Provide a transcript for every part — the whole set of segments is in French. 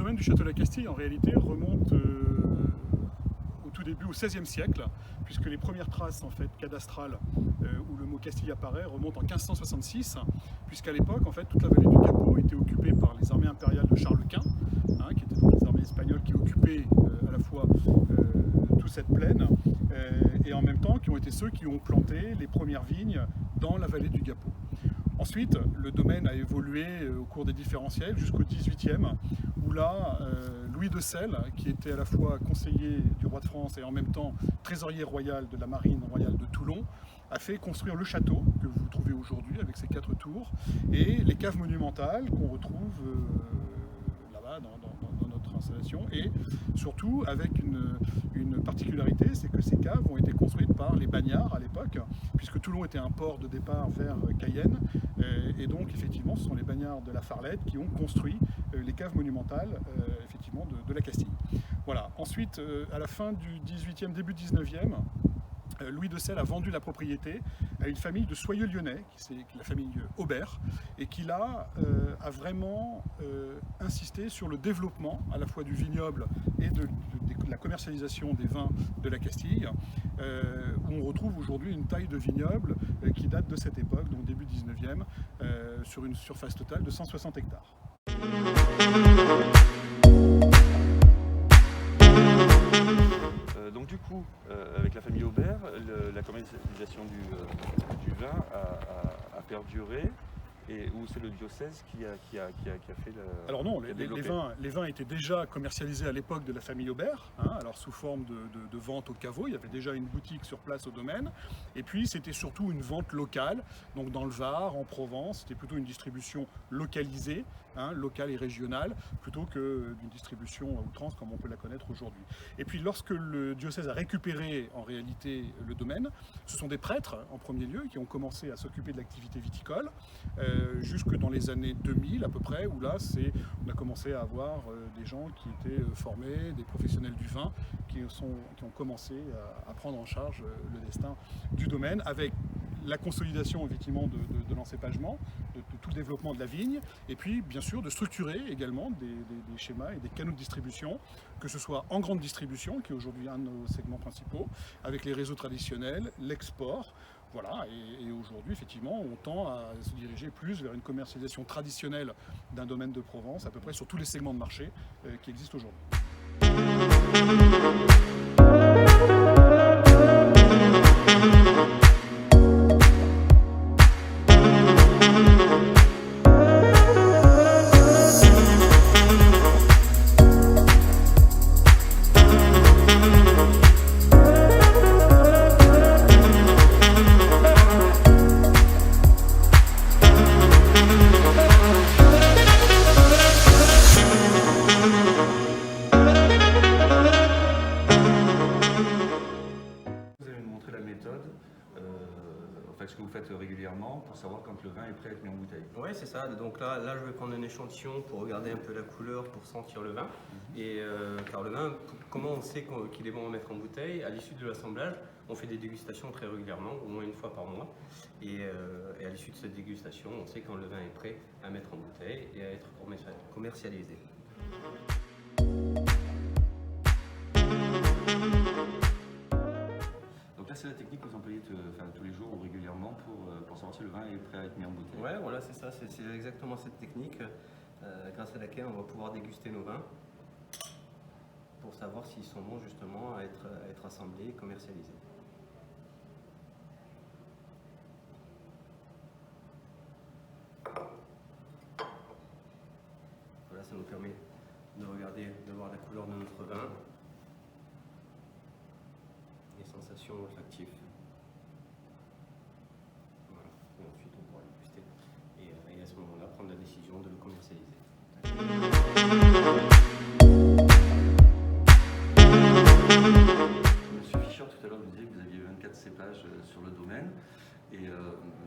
domaine du château de la Castille, en réalité, remonte au tout début, au XVIe siècle, puisque les premières traces en fait, cadastrales où le mot Castille apparaît remontent en 1566, puisqu'à l'époque, en fait, toute la vallée du Capot était occupée par les armées impériales de Charles Quint, qui étaient donc les armées espagnoles qui occupaient à la fois toute cette plaine, et en même temps qui ont été ceux qui ont planté les premières vignes dans la vallée du Capot. Ensuite, le domaine a évolué au cours des différents siècles jusqu'au XVIIIe, où là, Louis de Selles, qui était à la fois conseiller du roi de France et en même temps trésorier royal de la marine royale de Toulon, a fait construire le château que vous trouvez aujourd'hui avec ses 4 tours et les caves monumentales qu'on retrouve là-bas dans notre installation, et surtout avec une particularité, c'est que ces caves ont été construites par les bagnards à l'époque, puisque Toulon était un port de départ vers Cayenne, et donc effectivement ce sont les bagnards de la Farlette qui ont construit les caves monumentales effectivement de la Castille. Voilà. Ensuite, à la fin du 18e, début 19e, Louis de Selles a vendu la propriété à une famille de soyeux lyonnais, c'est la famille Aubert, et qui là a vraiment insisté sur le développement à la fois du vignoble et de la commercialisation des vins de la Castille, où on retrouve aujourd'hui une taille de vignoble qui date de cette époque, donc début 19e, sur une surface totale de 160 hectares. Donc du coup, avec la famille Aubert, la commercialisation du vin a perduré, et où c'est le diocèse qui a fait le... Alors non, les vins étaient déjà commercialisés à l'époque de la famille Aubert, alors sous forme de vente au caveau. Il y avait déjà une boutique sur place au domaine, et puis c'était surtout une vente locale, donc dans le Var, en Provence. C'était plutôt une distribution localisée, locale et régionale, plutôt que d'une distribution à outrance comme on peut la connaître aujourd'hui. Et puis lorsque le diocèse a récupéré en réalité le domaine, ce sont des prêtres en premier lieu qui ont commencé à s'occuper de l'activité viticole, jusque dans les années 2000 à peu près, où là on a commencé à avoir des gens qui étaient formés, des professionnels du vin, qui ont commencé à prendre en charge le destin du domaine, avec la consolidation effectivement de l'encépagement, de tout le développement de la vigne, et puis bien sûr de structurer également des schémas et des canaux de distribution, que ce soit en grande distribution, qui est aujourd'hui un de nos segments principaux, avec les réseaux traditionnels, l'export. Voilà, et aujourd'hui, effectivement, on tend à se diriger plus vers une commercialisation traditionnelle d'un domaine de Provence, à peu près sur tous les segments de marché qui existent aujourd'hui. Ce que vous faites régulièrement pour savoir quand le vin est prêt à être mis en bouteille. Oui, c'est ça. Donc là, je vais prendre un échantillon pour regarder un peu la couleur, pour sentir le vin. Et car le vin, comment on sait qu'il est bon à mettre en bouteille? À l'issue de l'assemblage, on fait des dégustations très régulièrement, au moins une fois par mois. Et à l'issue de cette dégustation, on sait quand le vin est prêt à mettre en bouteille et à être commercialisé. Donc là, c'est la technique que vous employez tous les jours ou régulièrement pour savoir si le vin est prêt à être mis en bouteille. Ouais, voilà, c'est ça. C'est exactement cette technique grâce à laquelle on va pouvoir déguster nos vins pour savoir s'ils sont bons justement à être assemblés et commercialisés. Voilà, ça nous permet de regarder, de voir la couleur de notre vin. Les sensations olfactives. Voilà. Et ensuite on pourra le déguster et à ce moment-là prendre la décision de le commercialiser. Monsieur Fischer, tout à l'heure vous disiez que vous aviez 24 cépages sur le domaine, et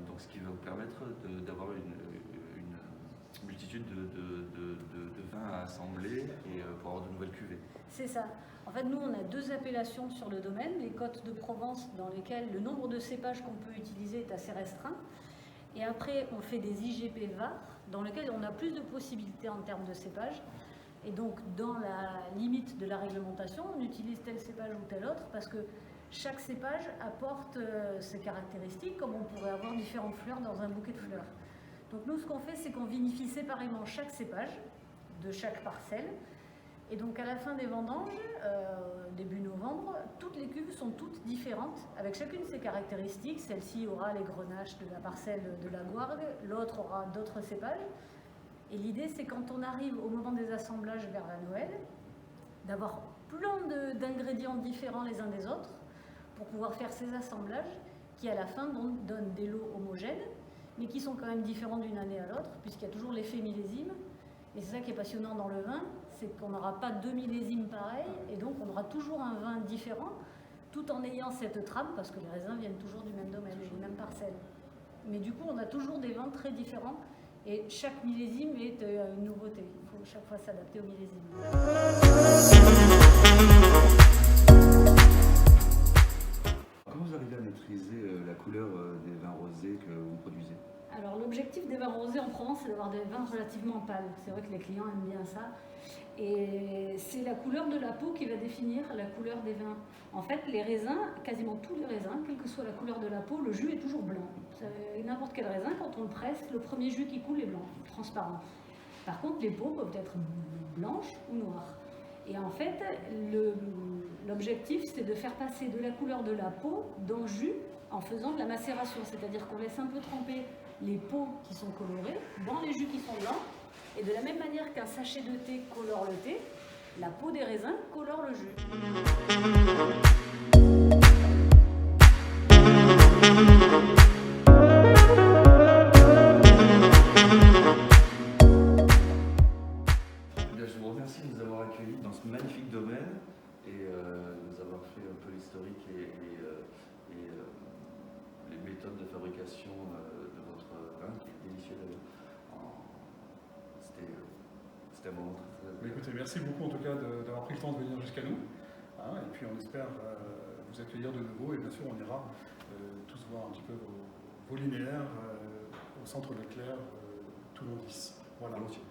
donc ce qui va vous permettre d'avoir une multitude de vins à assembler et pour avoir de nouvelles cuvées. C'est ça. En fait, nous, on a 2 appellations sur le domaine, les côtes de Provence, dans lesquelles le nombre de cépages qu'on peut utiliser est assez restreint. Et après, on fait des IGP VAR, dans lesquels on a plus de possibilités en termes de cépages. Et donc, dans la limite de la réglementation, on utilise tel cépage ou tel autre parce que chaque cépage apporte ses caractéristiques, comme on pourrait avoir différentes fleurs dans un bouquet de fleurs. Donc nous, ce qu'on fait, c'est qu'on vinifie séparément chaque cépage de chaque parcelle. Et donc à la fin des vendanges, début novembre, toutes les cuves sont toutes différentes, avec chacune ses caractéristiques. Celle-ci aura les grenaches de la parcelle de la Gouargue, l'autre aura d'autres cépages. Et l'idée, c'est quand on arrive au moment des assemblages vers la Noël, d'avoir plein d'ingrédients différents les uns des autres, pour pouvoir faire ces assemblages qui, à la fin, donnent des lots homogènes, mais qui sont quand même différents d'une année à l'autre, puisqu'il y a toujours l'effet millésime. Et c'est ça qui est passionnant dans le vin, c'est qu'on n'aura pas 2 millésimes pareils, et donc on aura toujours un vin différent, tout en ayant cette trame, parce que les raisins viennent toujours du même domaine, des mêmes parcelles. Mais du coup, on a toujours des vins très différents, et chaque millésime est une nouveauté. Il faut chaque fois s'adapter au millésime. Comment vous arrivez à maîtriser la couleur des vins rosés que vous produisez? Alors l'objectif des vins rosés en Provence, c'est d'avoir des vins relativement pâles. C'est vrai que les clients aiment bien ça. Et c'est la couleur de la peau qui va définir la couleur des vins. En fait, les raisins, quasiment tous les raisins, quelle que soit la couleur de la peau, le jus est toujours blanc. N'importe quel raisin, quand on le presse, le premier jus qui coule est blanc, transparent. Par contre, les peaux peuvent être blanches ou noires. Et en fait, l'objectif, c'est de faire passer de la couleur de la peau dans le jus en faisant de la macération. C'est-à-dire qu'on laisse un peu tremper les peaux qui sont colorées dans les jus qui sont blancs. Et de la même manière qu'un sachet de thé colore le thé, la peau des raisins colore le jus. Je vous remercie de nous avoir accueillis dans ce magnifique domaine et de nous avoir fait un peu l'historique et les méthodes de fabrication de votre vin qui est délicieux d'ailleurs. C'était un moment très... Mais écoutez, merci beaucoup en tout cas d'avoir pris le temps de venir jusqu'à nous. Hein, et puis on espère vous accueillir de nouveau et bien sûr on ira tous voir un petit peu vos linéaires au centre Leclerc, Toulon 10. Voilà. Volontiers.